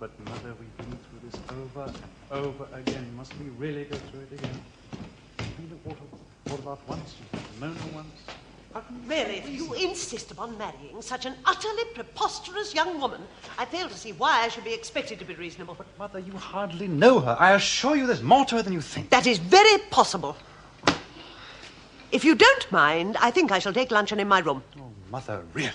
but Mother, we've been through this over and over again. Must we really go through it again? What about once? Mona once? Really, if you insist upon marrying such an utterly preposterous young woman, I fail to see why I should be expected to be reasonable. But, Mother, you hardly know her. I assure you there's more to her than you think. That is very possible. If you don't mind, I think I shall take luncheon in my room. Oh, Mother, really?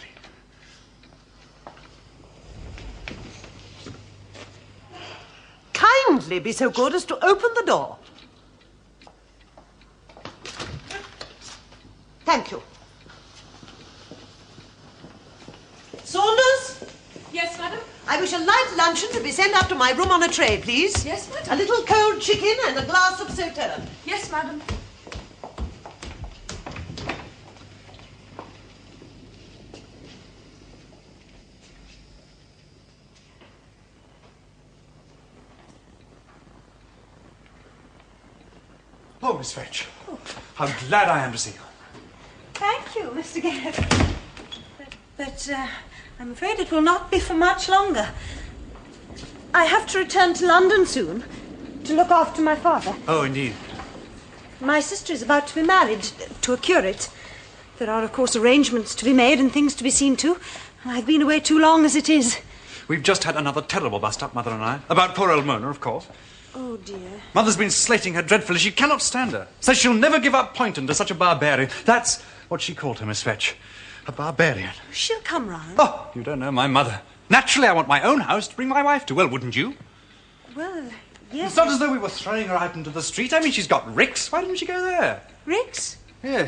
Kindly be so good as to open the door. Thank you. Saunders? Yes, madam? I wish a light luncheon to be sent up to my room on a tray, please. Yes, madam. A little cold chicken and a glass of sauterne. Yes, madam. Oh, Miss Vetch. Oh. How glad I am to see you. Thank you, Mr. Gereth. But I'm afraid it will not be for much longer. I have to return to London soon to look after my father. Oh, indeed. My sister is about to be married to a curate. There are, of course, arrangements to be made and things to be seen to. And I've been away too long as it is. We've just had another terrible bust-up, Mother and I. About poor old Mona, of course. Oh, dear. Mother's been slating her dreadfully. She cannot stand her. Says she'll never give up Poynton to such a barbarian. That's what she called her, Miss Vetch. A barbarian. She'll come round. Oh, you don't know my mother. Naturally, I want my own house to bring my wife to. Well, wouldn't you? Well, yes. It's not as though we were throwing her out into the street. I mean, she's got Rick's. Why didn't she go there? Rick's? Yeah.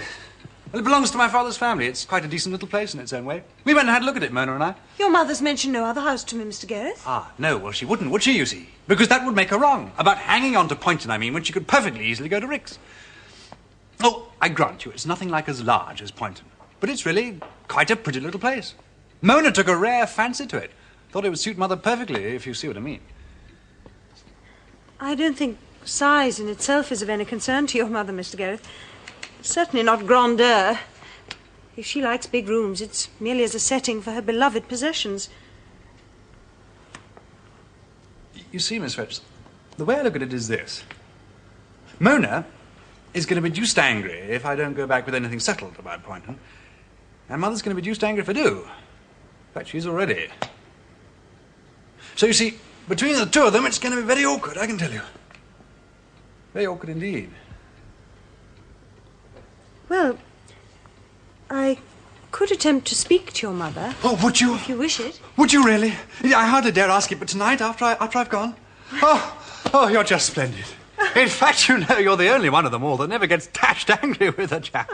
Well, it belongs to my father's family. It's quite a decent little place in its own way. We went and had a look at it, Mona and I. Your mother's mentioned no other house to me, Mr. Gereth. Ah, no. Well, she wouldn't, would she, you see? Because that would make her wrong. About hanging on to Poynton, I mean, when she could perfectly easily go to Rick's. Oh, I grant you, it's nothing like as large as Poynton. But it's really quite a pretty little place. Mona took a rare fancy to it. Thought it would suit Mother perfectly, if you see what I mean. I don't think size in itself is of any concern to your mother, Mr. Gereth. Certainly not grandeur. If she likes big rooms, it's merely as a setting for her beloved possessions. You see, Miss Vetch, the way I look at it is this. Mona is going to be deuced angry if I don't go back with anything settled about Poynton. And Mother's going to be deuced angry if I do. In fact, she's already. So, you see, between the two of them, it's going to be very awkward, I can tell you. Very awkward indeed. Well, I could attempt to speak to your mother. Oh, would you? If you wish it. Would you really? I hardly dare ask it, but tonight, after I've gone. Oh, you're just splendid. In fact, you know, you're the only one of them all that never gets dashed angry with a chap.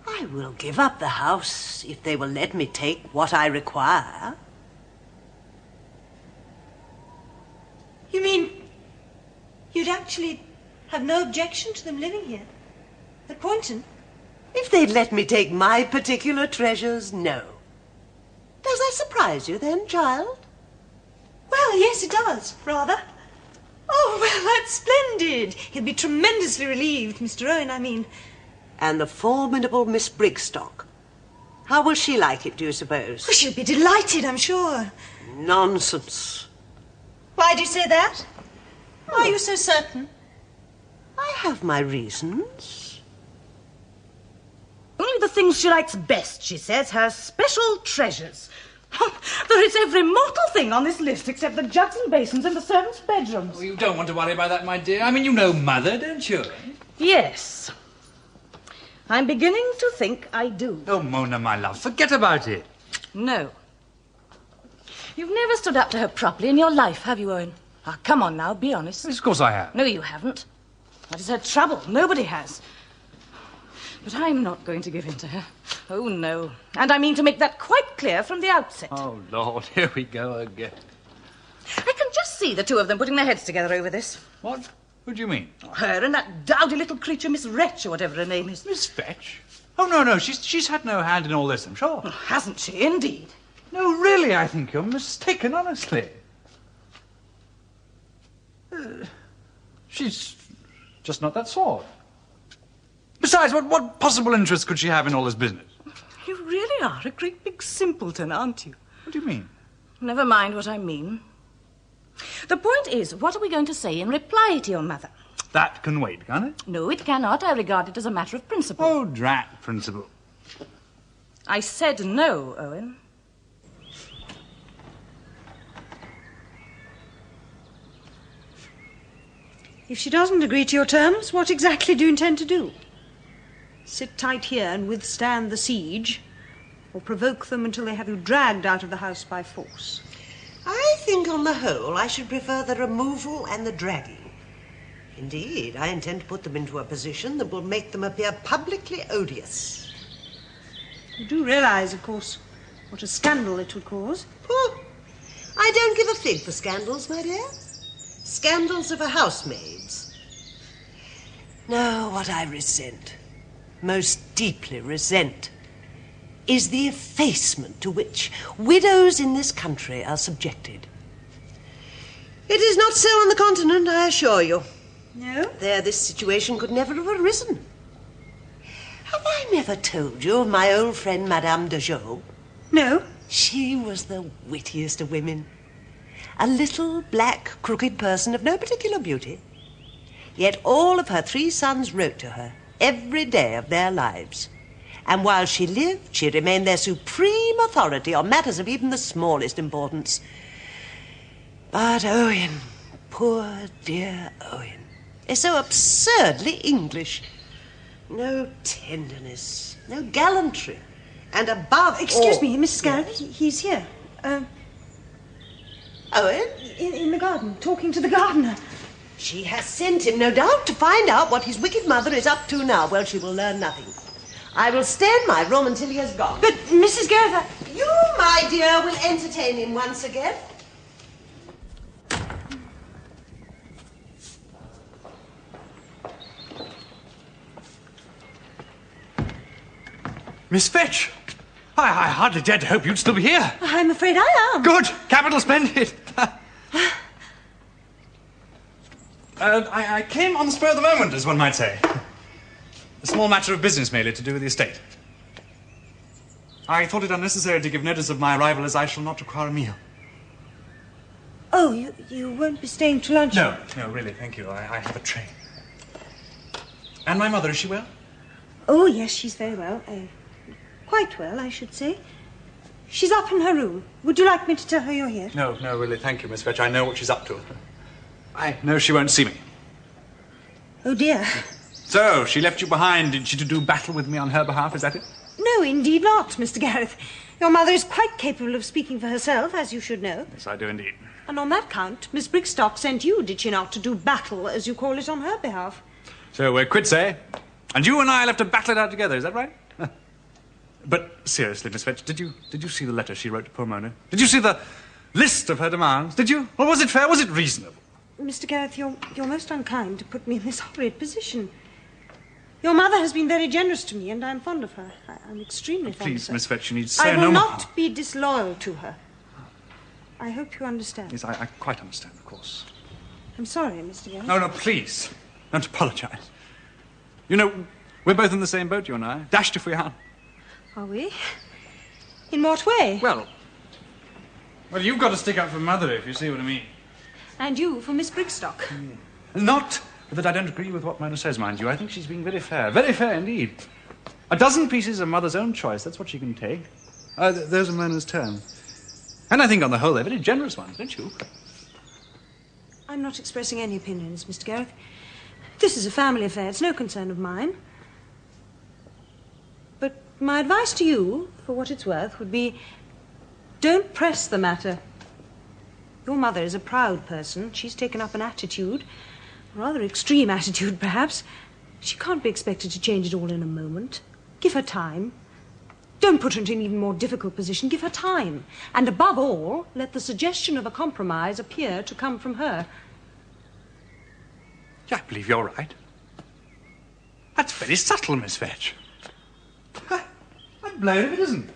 I will give up the house if they will let me take what I require. You mean you'd actually have no objection to them living here? At Poynton? If they'd let me take my particular treasures, no. Does that surprise you then, child? Well, yes, it does, rather. Oh, well, that's splendid. He'll be tremendously relieved, Mr. Owen, I mean. And the formidable Miss Brigstock. How will she like it, do you suppose? Oh, she'll be delighted, I'm sure. Nonsense. Why do you say that? Why are you so certain? I have my reasons. Only the things she likes best, she says, her special treasures. There is every mortal thing on this list except the jugs and basins in the servants' bedrooms. Oh, you don't want to worry about that, my dear. I mean, you know Mother, don't you? Yes. I'm beginning to think I do. Oh, Mona, my love, forget about it. No. You've never stood up to her properly in your life, have you, Owen? Ah, come on now, be honest. Yes, of course I have. No, you haven't. That is her trouble. Nobody has. But I'm not going to give in to her. Oh, no. And I mean to make that quite clear from the outset. Oh, Lord, here we go again. I can just see the two of them putting their heads together over this. What? Who do you mean? Her and that dowdy little creature, Miss Vetch, or whatever her name is. Miss Vetch? Oh, no, she's had no hand in all this, I'm sure. Oh, hasn't she, indeed? No, really, I think you're mistaken, honestly. She's just not that sort. Besides, what possible interest could she have in all this business? You really are a great big simpleton, aren't you? What do you mean? Never mind what I mean. The point is, what are we going to say in reply to your mother? That can wait, can't it? No, it cannot. I regard it as a matter of principle. Oh, drat principle. I said no, Owen. If she doesn't agree to your terms, what exactly do you intend to do? Sit tight here and withstand the siege, or provoke them until they have you dragged out of the house by force? I think on the whole I should prefer the removal and the dragging. Indeed, I intend to put them into a position that will make them appear publicly odious. You do realise, of course, what a scandal it would cause. Oh, I don't give a fig for scandals, my dear. Scandals are for housemaids. No, what I resent, most deeply resent, is the effacement to which widows in this country are subjected. It is not so on the continent, I assure you. No? There this situation could never have arisen. Have I never told you of my old friend Madame de Joux? No. She was the wittiest of women. A little, black, crooked person of no particular beauty. Yet all of her 3 sons wrote to her every day of their lives. And while she lived, she remained their supreme authority on matters of even the smallest importance. But Owen, poor dear Owen, is so absurdly English. No tenderness, no gallantry, and above Excuse all... me, Mrs. Gareth, he's here. Owen? In the garden, talking to the gardener. She has sent him, no doubt, to find out what his wicked mother is up to now. Well, she will learn nothing. I will stay in my room until he has gone. But, Mrs. Gareth, You, my dear, will entertain him once again. Miss Vetch! I hardly dared to hope you'd still be here. I'm afraid I am. Good. Capital, splendid. I came on the spur of the moment, as one might say. A small matter of business, merely, to do with the estate. I thought it unnecessary to give notice of my arrival, as I shall not require a meal. Oh, you won't be staying to lunch? No, really, thank you. I have a train. And my mother, is she well? Oh, yes, she's very well. Quite well, I should say. She's up in her room. Would you like me to tell her you're here? No, really, thank you, Miss Vetch. I know what she's up to. I know she won't see me. Oh, dear. So, she left you behind, did she, to do battle with me on her behalf, is that it? No, indeed not, Mr. Gareth. Your mother is quite capable of speaking for herself, as you should know. Yes, I do indeed. And on that count, Miss Brigstock sent you, did she not, to do battle, as you call it, on her behalf? So we're quits, eh? And you and I will have to battle it out together, is that right? But seriously, Miss Vetch, did you see the letter she wrote to poor Mona? Did you see the list of her demands? Did you? Or was it fair? Was it reasonable? Mr. Gareth, you're most unkind to put me in this horrid position. Your mother has been very generous to me, and I'm fond of her. I'm extremely fond of her. Please, Miss Vetch, you need say I no will more. not be disloyal to her. I hope you understand. Yes, I quite understand, of course. I'm sorry, Mr. Gareth. No, please. Don't apologise. You know, we're both in the same boat, you and I. Dashed if we are. Are we? In what way? Well, you've got to stick up for Mother, if you see what I mean. And you for Miss Brigstock. Not that I don't agree with what Mona says, mind you. I think she's being very fair indeed. A dozen pieces of Mother's own choice, that's what she can take. Those are Mona's terms. And I think on the whole they're very generous ones, don't you? I'm not expressing any opinions, Mr. Gareth. This is a family affair, it's no concern of mine. But my advice to you, for what it's worth, would be don't press the matter. Your mother is a proud person. She's taken up an attitude, a rather extreme attitude, perhaps. She can't be expected to change it all in a moment. Give her time. Don't put her into an even more difficult position. Give her time. And above all, let the suggestion of a compromise appear to come from her. Yeah, I believe you're right. That's very subtle, Miss Vetch. I'm blown if it isn't.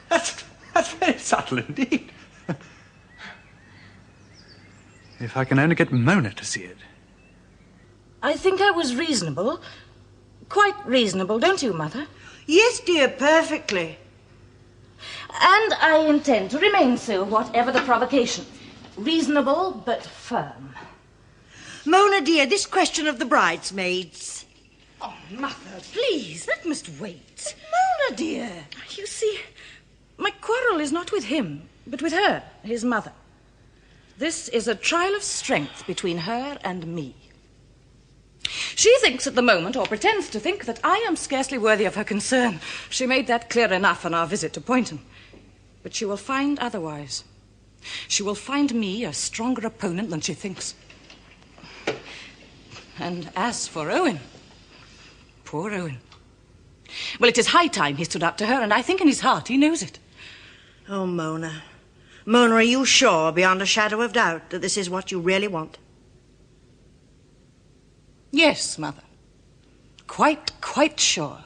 That's very subtle indeed. If I can only get Mona to see it. I think I was reasonable. Quite reasonable, don't you, Mother? Yes, dear, perfectly. And I intend to remain so, whatever the provocation. Reasonable, but firm. Mona, dear, this question of the bridesmaids. Oh, Mother, please, that must wait. Mona, dear. You see, my quarrel is not with him, but with her, his mother. This is a trial of strength between her and me. She thinks at the moment, or pretends to think, that I am scarcely worthy of her concern. She made that clear enough on our visit to Poynton. But she will find otherwise. She will find me a stronger opponent than she thinks. And as for Owen, poor Owen. Well, it is high time he stood up to her, and I think in his heart he knows it. Oh, Mona. Mona, are you sure, beyond a shadow of doubt, that this is what you really want? Yes, Mother. Quite sure.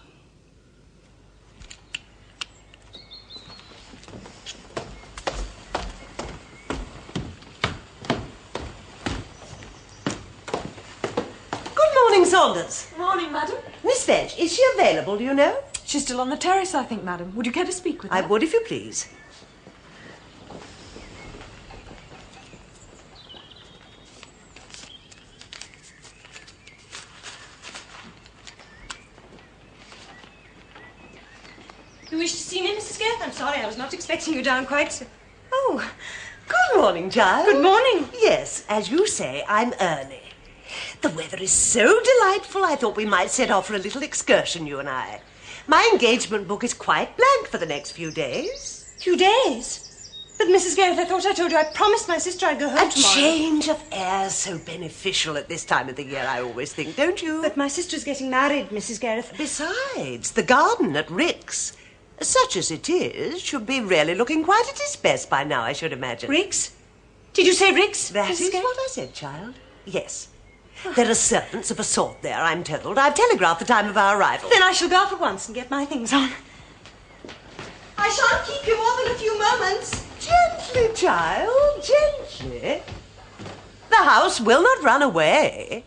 Good morning, Saunders. Morning, madam. Miss Vetch, is she available, do you know? She's still on the terrace, I think, madam. Would you care to speak with her? I would, if you please. You wish to see me, Mrs. Gereth? I'm sorry, I was not expecting you down quite so... Oh, good morning, child. Good morning. Yes, as you say, I'm early. The weather is so delightful, I thought we might set off for a little excursion, you and I. My engagement book is quite blank for the next few days. Few days? But, Mrs. Gereth, I thought I told you I promised my sister I'd go home tomorrow. A change of air's so beneficial at this time of the year, I always think, don't you? But my sister's getting married, Mrs. Gereth. Besides, the garden at Rick's, such as it is, should be really looking quite at its best by now, I should imagine. Rick's? Did you say Rick's? That Mrs. is Gereth? what I said, child. Yes. There are servants of a sort there, I'm told. I've telegraphed the time of our arrival. Then I shall go off at once and get my things on. I shan't keep you more than a few moments. Gently, child, gently. The house will not run away.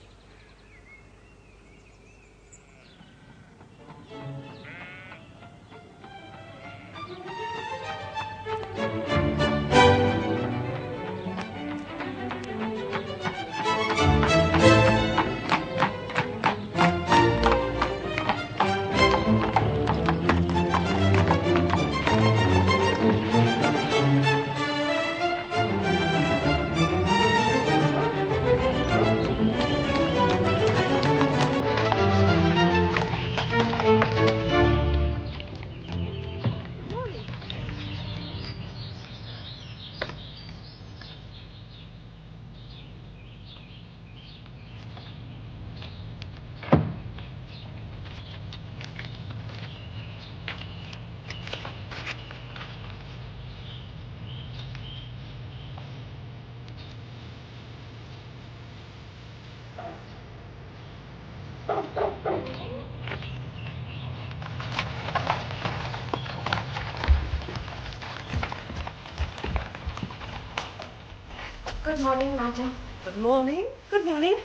Good morning, madam. Good morning. Good morning.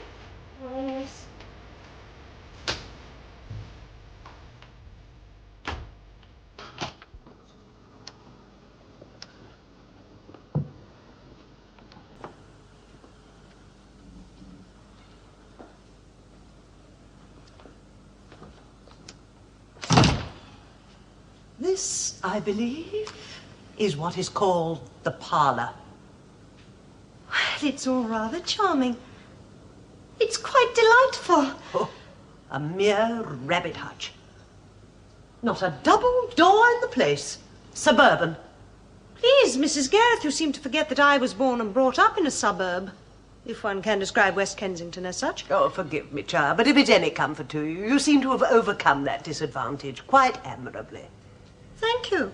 Yes. This, I believe, is what is called the parlour. Well, it's all rather charming. It's quite delightful. Oh, a mere rabbit hutch. Not a double door in the place. Suburban. Please, Mrs. Gereth, you seem to forget that I was born and brought up in a suburb, if one can describe West Kensington as such. Oh, forgive me, child, but if it's any comfort to you, you seem to have overcome that disadvantage quite admirably. Thank you.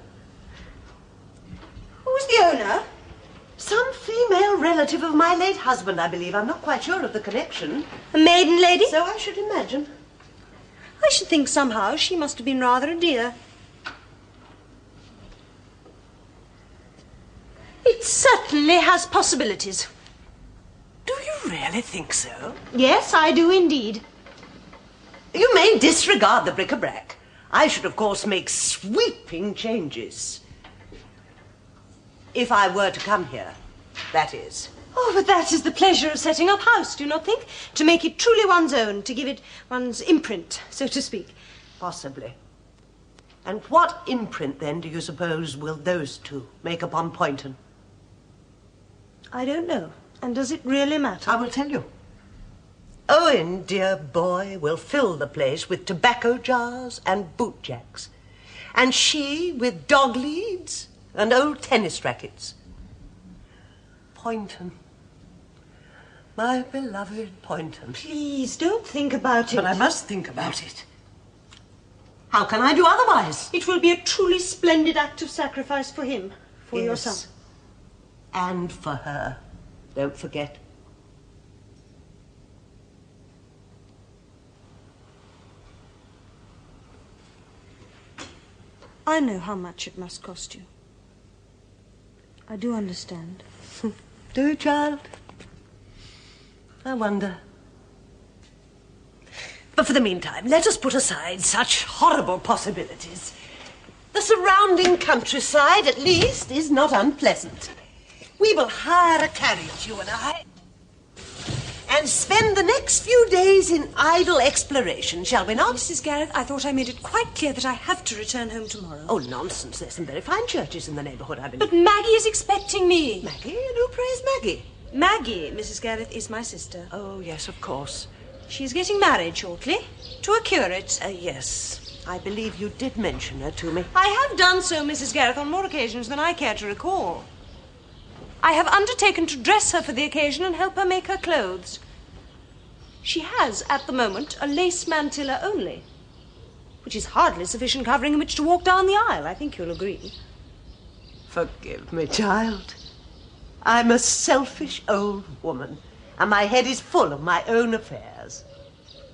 Who's the owner? Some female relative of my late husband, I believe. I'm not quite sure of the connection. A maiden lady? So I should imagine. I should think somehow she must have been rather a dear. It certainly has possibilities. Do you really think so? Yes, I do indeed. You may disregard the bric-a-brac. I should, of course, make sweeping changes. If I were to come here, that is. Oh, but that is the pleasure of setting up house, do you not think? To make it truly one's own, to give it one's imprint, so to speak. Possibly. And what imprint, then, do you suppose will those two make upon Poynton? I don't know. And does it really matter? I will tell you. Owen, dear boy, will fill the place with tobacco jars and bootjacks. And she with dog leads and old tennis rackets. Poynton. My beloved Poynton. Please, don't think about it. But I must think about it. How can I do otherwise? It will be a truly splendid act of sacrifice for him, for your son. And for her. Don't forget. I know how much it must cost you. I do understand. Do you, child? I wonder. But for the meantime, let us put aside such horrible possibilities. The surrounding countryside, at least, is not unpleasant. We will hire a carriage, you and I, and spend the next few days in idle exploration, shall we not? Mrs. Gereth, I thought I made it quite clear that I have to return home tomorrow. Oh, nonsense. There's some very fine churches in the neighbourhood, I believe. But Maggie is expecting me. Maggie? And who prays Maggie? Maggie, Mrs. Gereth, is my sister. Oh, yes, of course. She's getting married shortly to a curate. Yes. I believe you did mention her to me. I have done so, Mrs. Gereth, on more occasions than I care to recall. I have undertaken to dress her for the occasion and help her make her clothes. She has, at the moment, a lace mantilla only, which is hardly sufficient covering in which to walk down the aisle. I think you'll agree. Forgive me, child. I'm a selfish old woman, and my head is full of my own affairs.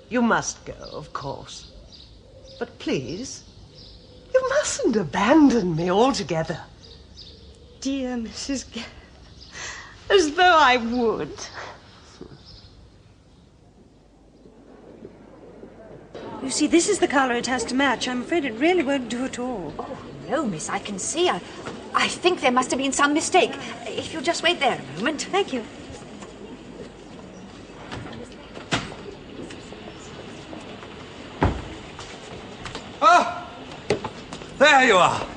You must go, of course. But please, you mustn't abandon me altogether. Dear Mrs. Gereth, as though I would. You see, this is the colour it has to match. I'm afraid it really won't do at all. Oh, no, miss, I can see. I think there must have been some mistake. If you'll just wait there a moment. Thank you. Oh! There you are.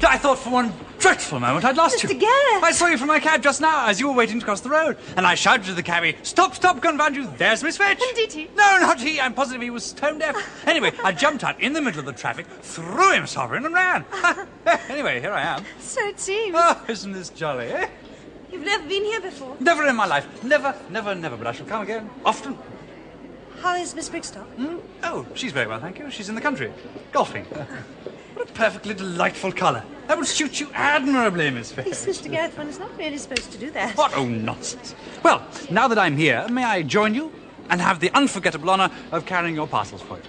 I thought for one dreadful moment I'd lost you. Mr. Gereth! I saw you from my cab just now as you were waiting to cross the road. And I shouted to the cabby, "Stop, stop, confound you, there's Miss Vetch." And did he? No, not he. I'm positive he was tone deaf. Anyway, I jumped out in the middle of the traffic, threw him sovereign and ran. Anyway, here I am. So it seems. Oh, isn't this jolly, eh? You've never been here before. Never in my life. Never, never, never. But I shall come again. Often. How is Miss Brigstock? Oh, she's very well, thank you. She's in the country. Golfing. What a perfectly delightful colour. That would suit you admirably, Miss Vetch. Yes, Mr. Gereth, one is not really supposed to do that. What? Oh, nonsense. Well, now that I'm here, may I join you and have the unforgettable honour of carrying your parcels for you?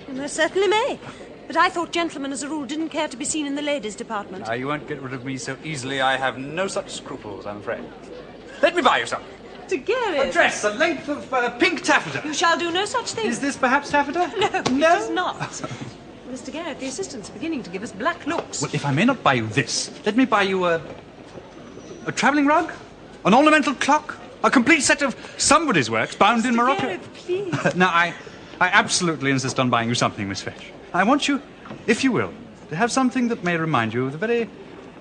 You most certainly may. But I thought gentlemen, as a rule, didn't care to be seen in the ladies' department. You won't get rid of me so easily. I have no such scruples, I'm afraid. Let me buy you some. Mr. Gereth! A dress, a length of pink taffeta. You shall do no such thing. Is this perhaps taffeta? No, it is not. Mr. Gereth, the assistant's beginning to give us black looks. Well, if I may not buy you this, let me buy you a travelling rug, an ornamental clock, a complete set of somebody's works bound in Morocco. Gereth, please. Now, I absolutely insist on buying you something, Miss Vetch. I want you, if you will, to have something that may remind you of the very,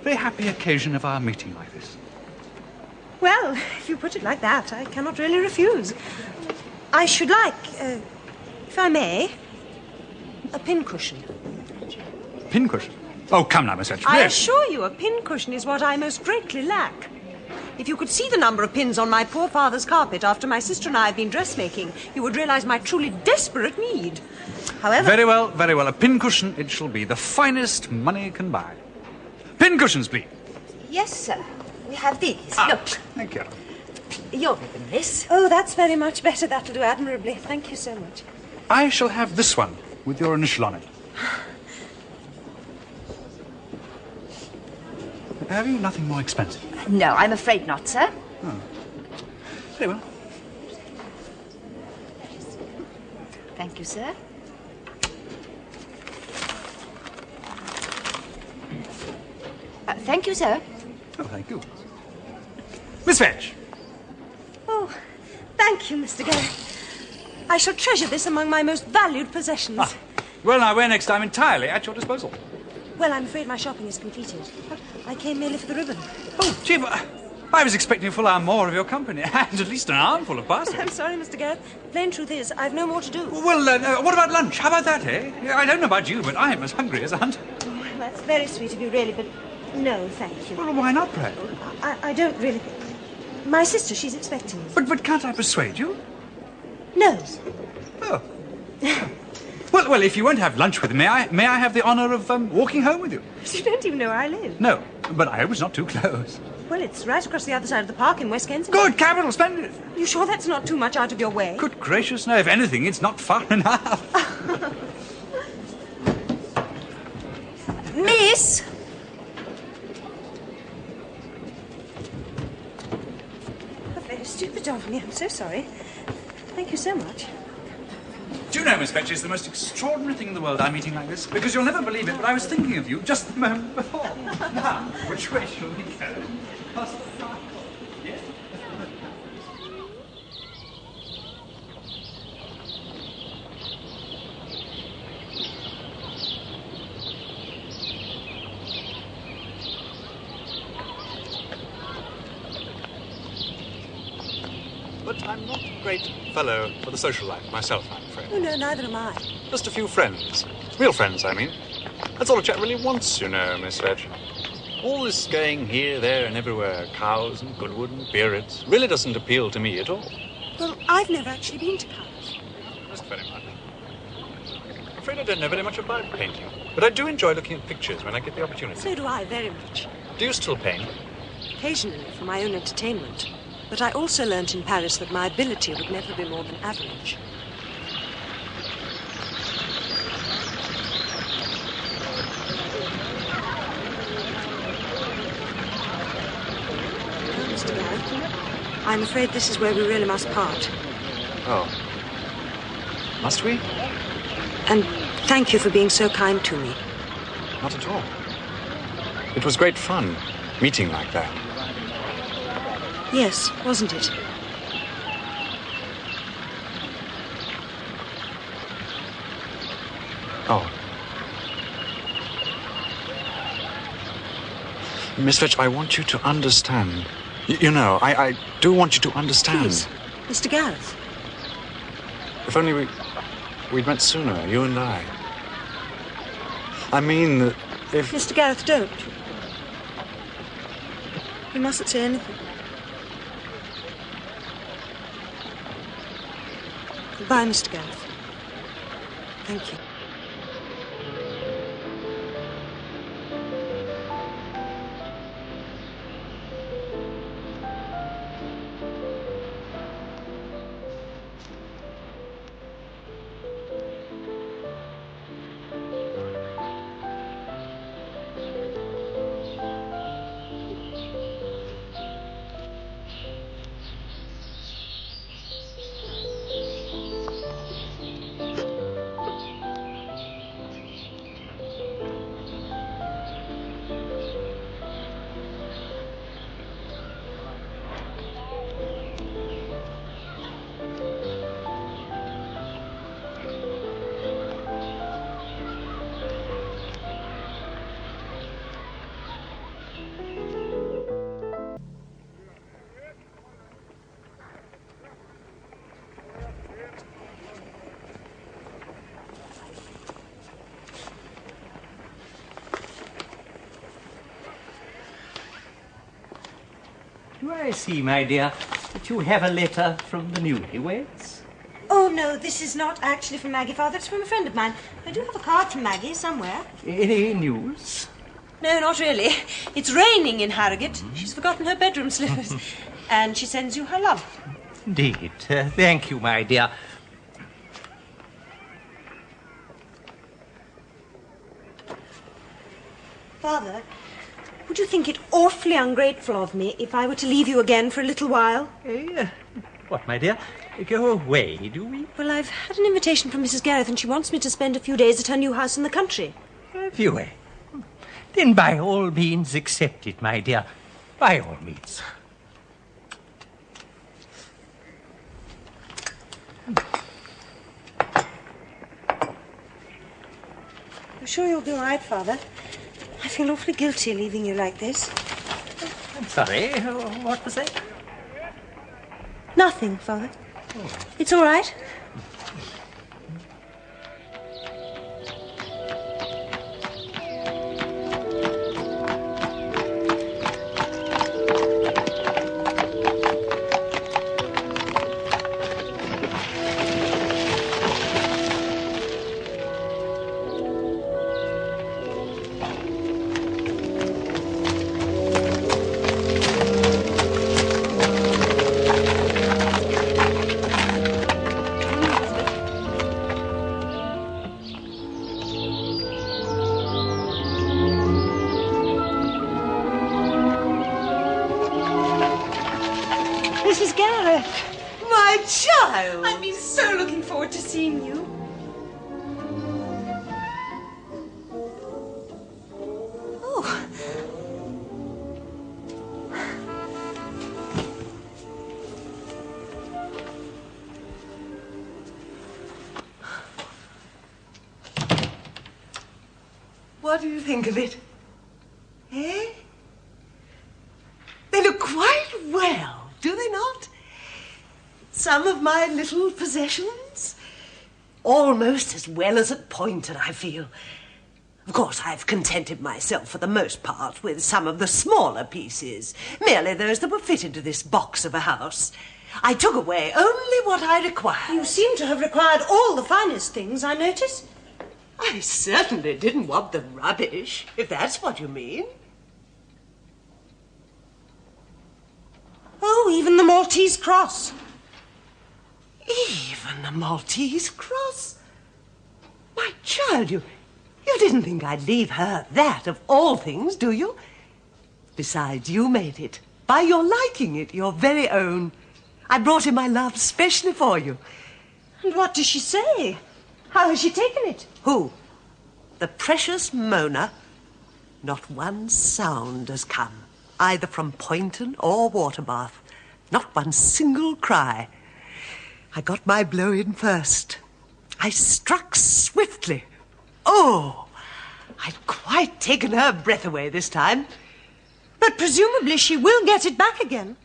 very happy occasion of our meeting like this. Well, if you put it like that, I cannot really refuse. I should like, if I may, a pincushion. Pincushion? Oh, come now, Miss Vetch. I Really? assure you, a pincushion is what I most greatly lack. If you could see the number of pins on my poor father's carpet after my sister and I have been dressmaking, you would realise my truly desperate need. However... Very well, very well. A pincushion it shall be. The finest money can buy. Pincushions, please. Yes, sir. we have these. Look, Thank you. your ribbon, Miss. Oh, that's very much better. That'll do admirably. Thank you so much. I shall have this one with your initial on it. Have you nothing more expensive? No, I'm afraid not, sir. Very well. Thank you, sir. Thank you, sir. Oh, thank you. Miss Vetch. Oh, thank you, Mr. Gereth. I shall treasure this among my most valued possessions. Well, now, where next time entirely at your disposal. Well, I'm afraid my shopping is completed. I came merely for the ribbon. Oh, Chief, I was expecting a full hour more of your company, and at least an armful of parcels. I'm sorry, Mr. Gereth. Plain truth is, I've no more to do. Well, what about lunch? How about that, eh? I don't know about you, but I am as hungry as a hunter. Oh, that's very sweet of you, really, but no, thank you. Well, why not, pray? I don't really... My sister, she's expecting me. But can't I persuade you? No. Oh. Well, if you won't have lunch with me, may I have the honour of walking home with you? You don't even know where I live. No, but I hope it's not too close. Well, it's right across the other side of the park in West Kensington. Good, capital, splendid. You sure that's not too much out of your way? Good gracious, no, if anything, it's not far enough. Miss! Very stupid of me. I'm so sorry. Thank you so much. Do you know, Miss Vetch, it's the most extraordinary thing in the world I'm eating like this, because you'll never believe it, but I was thinking of you just the moment before. Now, which way shall we go? Past the front. Yes? But I'm not a great fellow for the social life myself, I'm afraid. Oh, no, neither am I. Just a few friends. Real friends, I mean. That's all a chap really wants, you know, Miss Vetch. All this going here, there, and everywhere, cows and Goodwood and Biarritz, really doesn't appeal to me at all. Well, I've never actually been to Paris. That's very much. I'm afraid I don't know very much about painting, but I do enjoy looking at pictures when I get the opportunity. So do I, very much. Do you still paint? Occasionally, for my own entertainment. But I also learnt in Paris that my ability would never be more than average. Well, Mr. Garrett, I'm afraid this is where we really must part. Oh. Must we? And thank you for being so kind to me. Not at all. It was great fun, meeting like that. Yes, wasn't it? Oh. Miss Vetch, I want you to understand. You know, I do want you to understand. Please, Mr. Gareth. If only we'd met sooner, you and I. I mean that if... Mr. Gareth, don't. You mustn't say anything. Goodbye, Mr. Gareth. Thank you. Do I see, my dear, that you have a letter from the newlyweds? Oh, no, this is not actually from Maggie, Father. It's from a friend of mine. I do have a card from Maggie somewhere. Any news? No, not really. It's raining in Harrogate. She's forgotten her bedroom slippers. And she sends you her love. Indeed. Thank you, my dear. Father, would you think it awfully ungrateful of me if I were to leave you again for a little while? What, my dear? Go away, do we? Well, I've had an invitation from Mrs. Gereth, and she wants me to spend a few days at her new house in the country. Have you, eh? Then by all means accept it, my dear. By all means. I'm sure you'll be all right, Father. I feel awfully guilty leaving you like this. I'm sorry. What was that? Nothing, Father. It's all right. Mrs. Gereth! My child! I've been so looking forward to seeing you. Oh. What do you think of it? Eh? They look quite well, do they not? Some of my little possessions? Almost as well as at Poynton, I feel. Of course, I've contented myself for the most part with some of the smaller pieces, merely those that were fitted to this box of a house. I took away only what I required. You seem to have required all the finest things, I notice. I certainly didn't want them rubbish, if that's what you mean. Oh, even the Maltese cross. Even the Maltese cross? My child, you didn't think I'd leave her that, of all things, do you? Besides, you made it. By your liking it, your very own. I brought in my love specially for you. And what does she say? How has she taken it? Who? The precious Mona? Not one sound has come, either from Poynton or Waterbath. Not one single cry. I got my blow in first. I struck swiftly. Oh, I'd quite taken her breath away this time. But presumably she will get it back again.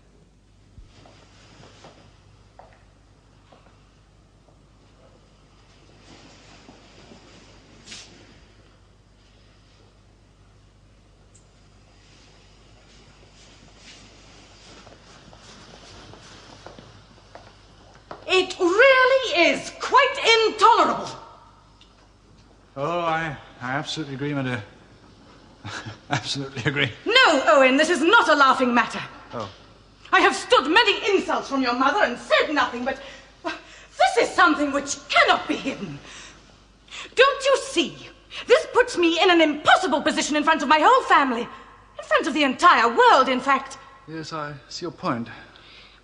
It really is quite intolerable. Oh, I absolutely agree, my dear. Absolutely agree. No, Owen, this is not a laughing matter. Oh. I have stood many insults from your mother and said nothing, but this is something which cannot be hidden. Don't you see? This puts me in an impossible position in front of my whole family. In front of the entire world, in fact. Yes, I see your point.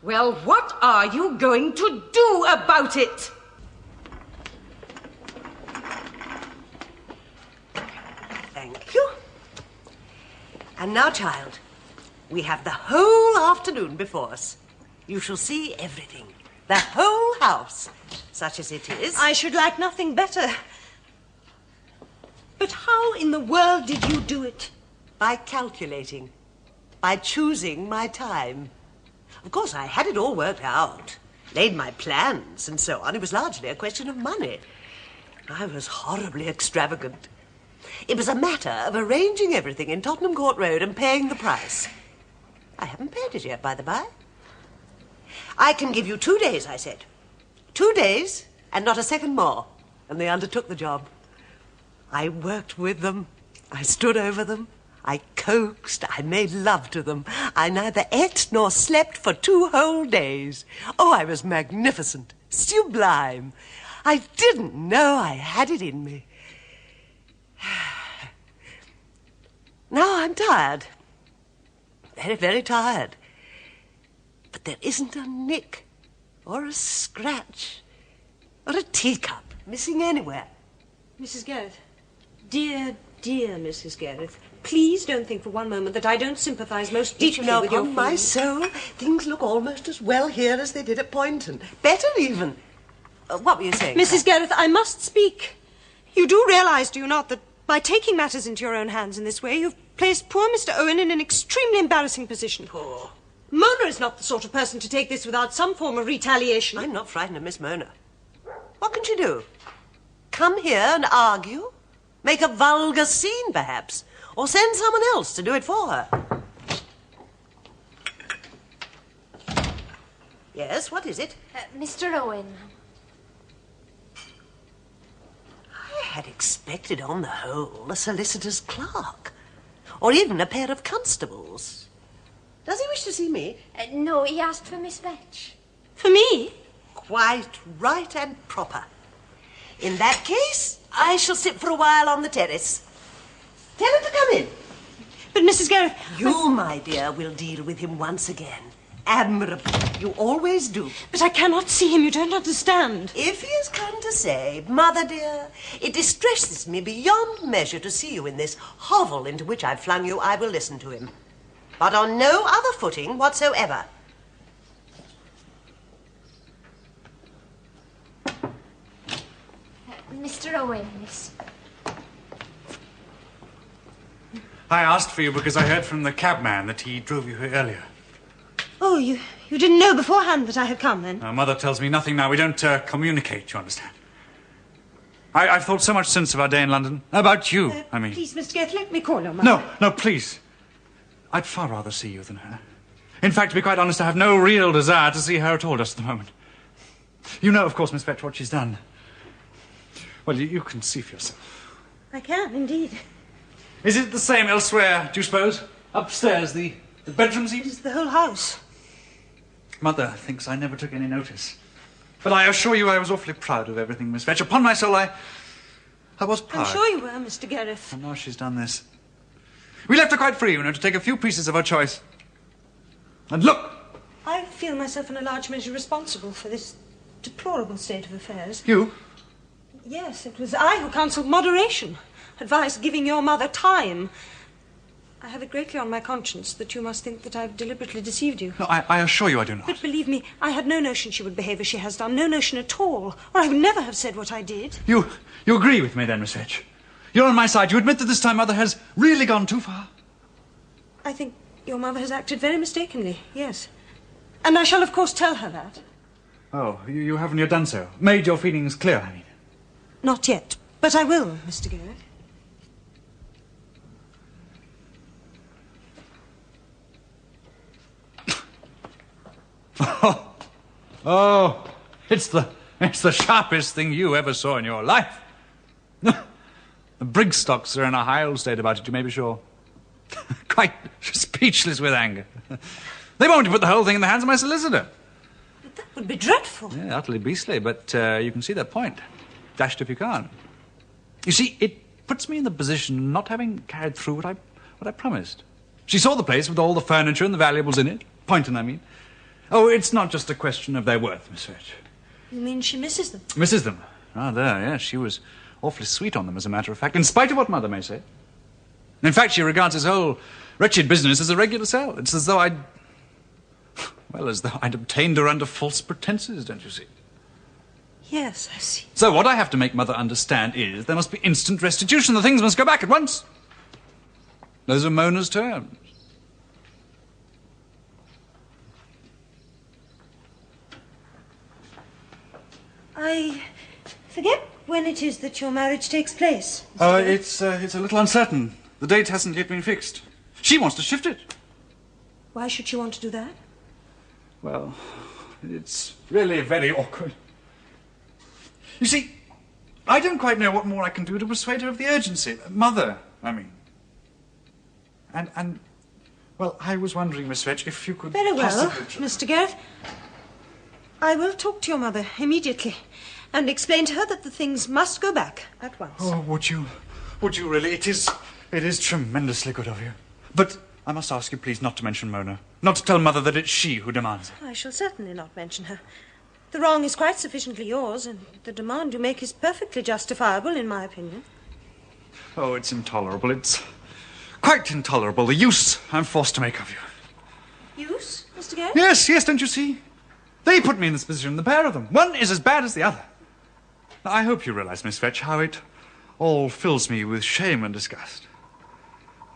Well, what are you going to do about it? Thank you. And now, child, we have the whole afternoon before us. You shall see everything. The whole house, such as it is. I should like nothing better. But how in the world did you do it? By calculating. By choosing my time. Of course, I had it all worked out. Laid my plans and so on. It was largely a question of money. I was horribly extravagant. It was a matter of arranging everything in Tottenham Court Road and paying the price. I haven't paid it yet, by the by. I can give you 2 days, I said. 2 days and not a second more. And they undertook the job. I worked with them. I stood over them. I coaxed, I made love to them. I neither ate nor slept for 2 whole days. Oh, I was magnificent, sublime. I didn't know I had it in me. Now I'm tired. Very, very tired. But there isn't a nick or a scratch or a teacup missing anywhere. Mrs. Gereth, dear Mrs. Gereth, please don't think for one moment that I don't sympathise most deeply with your upon my feelings. soul, things look almost as well here as they did at Poynton. Better even. What were you saying? Mrs. Gereth, I must speak. You do realise, do you not, that by taking matters into your own hands in this way, you've placed poor Mr. Owen in an extremely embarrassing position. Poor. Mona is not the sort of person to take this without some form of retaliation. I'm not frightened of Miss Mona. What can she do? Come here and argue? Make a vulgar scene, perhaps? Or send someone else to do it for her? Yes, what is it? Mr. Owen. I had expected, on the whole, a solicitor's clerk. Or even a pair of constables. Does he wish to see me? No, he asked for Miss Vetch. For me? Quite right and proper. In that case, I shall sit for a while on the terrace. Tell him to come in. But, Mrs. Gereth... You, my dear, will deal with him once again. Admirably. You always do. But I cannot see him. You don't understand. If he has come to say, Mother dear, it distresses me beyond measure to see you in this hovel into which I've flung you, I will listen to him. But on no other footing whatsoever. Mr. Owen, miss. I asked for you because I heard from the cabman that he drove you here earlier. Oh, you didn't know beforehand that I had come, then? Mother tells me nothing now. We don't communicate, you understand. I've thought so much since of our day in London. About you, I mean. Please, Mr. Gereth, let me call your mother. No, please. I'd far rather see you than her. In fact, to be quite honest, I have no real desire to see her at all just at the moment. You know, of course, Miss Vetch, what she's done. Well, you can see for yourself. I can, indeed. Is it the same elsewhere, do you suppose? Upstairs, the bedrooms even? It's the whole house. Mother thinks I never took any notice. But I assure you I was awfully proud of everything, Miss Vetch. Upon my soul, I was proud. I'm sure you were, Mr. Gereth. And now she's done this. We left her quite free, you know, to take a few pieces of her choice. And look! I feel myself in a large measure responsible for this deplorable state of affairs. You? Yes, it was I who counselled moderation, advised giving your mother time. I have it greatly on my conscience that you must think that I've deliberately deceived you. No, I assure you I do not. But believe me, I had no notion she would behave as she has done, no notion at all, or I would never have said what I did. You agree with me then, Miss Vetch? You're on my side. You admit that this time Mother has really gone too far? I think your mother has acted very mistakenly, yes. And I shall, of course, tell her that. Oh, you haven't yet done so? Made your feelings clear, I mean? Not yet, but I will, Mr. Gereth. Oh, it's the sharpest thing you ever saw in your life. The Brigstocks are in a high old state about it, you may be sure. Quite speechless with anger. They want to put the whole thing in the hands of my solicitor. But that would be dreadful. Yeah, utterly beastly, but you can see their point. Dashed if you can. You see, it puts me in the position of not having carried through what I promised. She saw the place with all the furniture and the valuables in it. Poynton, I mean. Oh, it's not just a question of their worth, Miss Vetch. You mean she misses them? Misses them? Rather, yes. She was awfully sweet on them, as a matter of fact, in spite of what Mother may say. In fact, she regards this whole wretched business as a regular sell. It's as though I'd obtained her under false pretenses, don't you see? Yes, I see. So what I have to make Mother understand is there must be instant restitution. The things must go back at once. Those are Mona's terms. I forget when it is that your marriage takes place. It's a little uncertain. The date hasn't yet been fixed. She wants to shift it. Why should she want to do that? Well, it's really very awkward. You see, I don't quite know what more I can do to persuade her of the urgency. Mother, I mean. Well, I was wondering, Miss Vetch, if you could Very well, possibly... Mr. Gereth. I will talk to your mother immediately and explain to her that the things must go back at once. Oh, would you? Would you really? It is tremendously good of you. But I must ask you, please, not to mention Mona. Not to tell Mother that it's she who demands it. I shall certainly not mention her. The wrong is quite sufficiently yours, and the demand you make is perfectly justifiable, in my opinion. Oh, it's intolerable. It's quite intolerable, the use I'm forced to make of you. Use, Mr. Gereth? Yes, don't you see? They put me in this position, the pair of them. One is as bad as the other. Now, I hope you realise, Miss Vetch, how it all fills me with shame and disgust.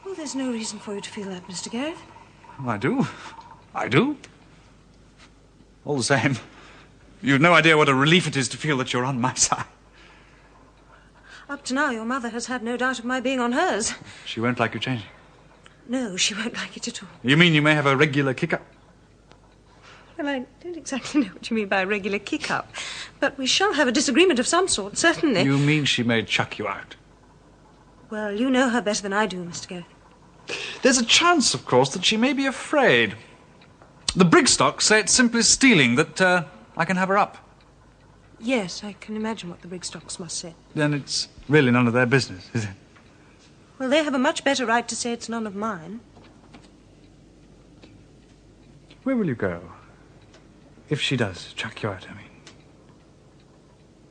Well, there's no reason for you to feel that, Mr. Gereth. I do. All the same, you've no idea what a relief it is to feel that you're on my side. Up to now, your mother has had no doubt of my being on hers. She won't like you changing. No, she won't like it at all. You mean you may have a regular kick-up? Well, I don't exactly know what you mean by a regular kick-up, but we shall have a disagreement of some sort, certainly. You mean she may chuck you out? Well, you know her better than I do, Mr. Gereth. There's a chance, of course, that she may be afraid. The Brigstock say it's simply stealing, that I can have her up. Yes, I can imagine what the Brigstocks must say. Then it's really none of their business, is it? Well, they have a much better right to say it's none of mine. Where will you go? If she does chuck you out, I mean.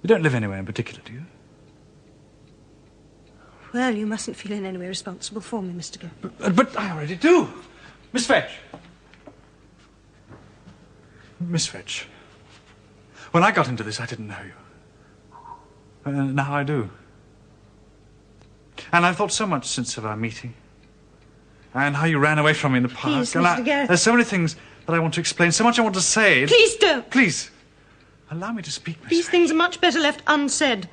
You don't live anywhere in particular, do you? Well, you mustn't feel in any way responsible for me, Mr. Gereth. But I already do. Miss Vetch. Miss Vetch. When I got into this, I didn't know you. Now I do. And I've thought so much since of our meeting. And how you ran away from me in the park. Please, and Mr. Gereth. There's so many things that I want to explain, so much I want to say. Please don't. Please. Allow me to speak, Miss These Vetch. things are much better left unsaid.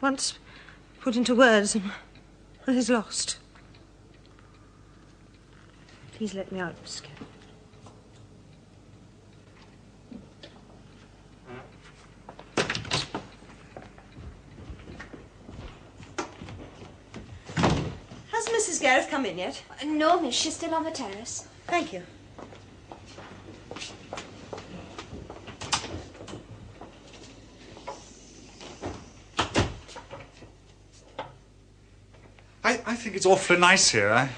Once put into words, and what is lost. Please let me out, Mr. Gereth. Has Mrs. Gereth come in yet? No, miss, she's still on the terrace. Thank you. I think it's awfully nice here.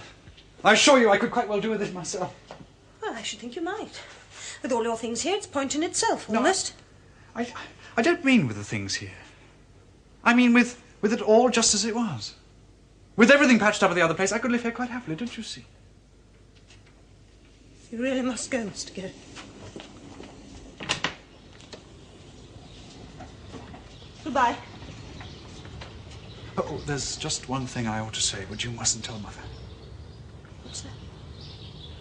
I assure you I could quite well do with it myself. Well, I should think you might. With all your things here, it's Poynton itself, almost. I don't mean with the things here. I mean with it all just as it was. With everything patched up at the other place, I could live here quite happily, don't you see? You really must go, Mr. Gereth. Goodbye. Oh, there's just one thing I ought to say, which you mustn't tell Mother. What's that?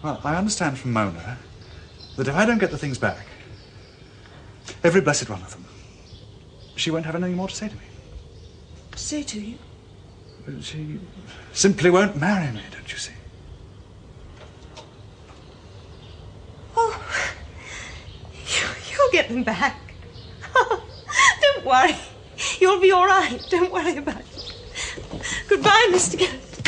Well, I understand from Mona that if I don't get the things back, every blessed one of them, she won't have anything more to say to me. Say to you? She simply won't marry me, don't you see? Oh, you'll get them back. Don't worry. You'll be all right. Don't worry about it. Goodbye, Mr. Gereth.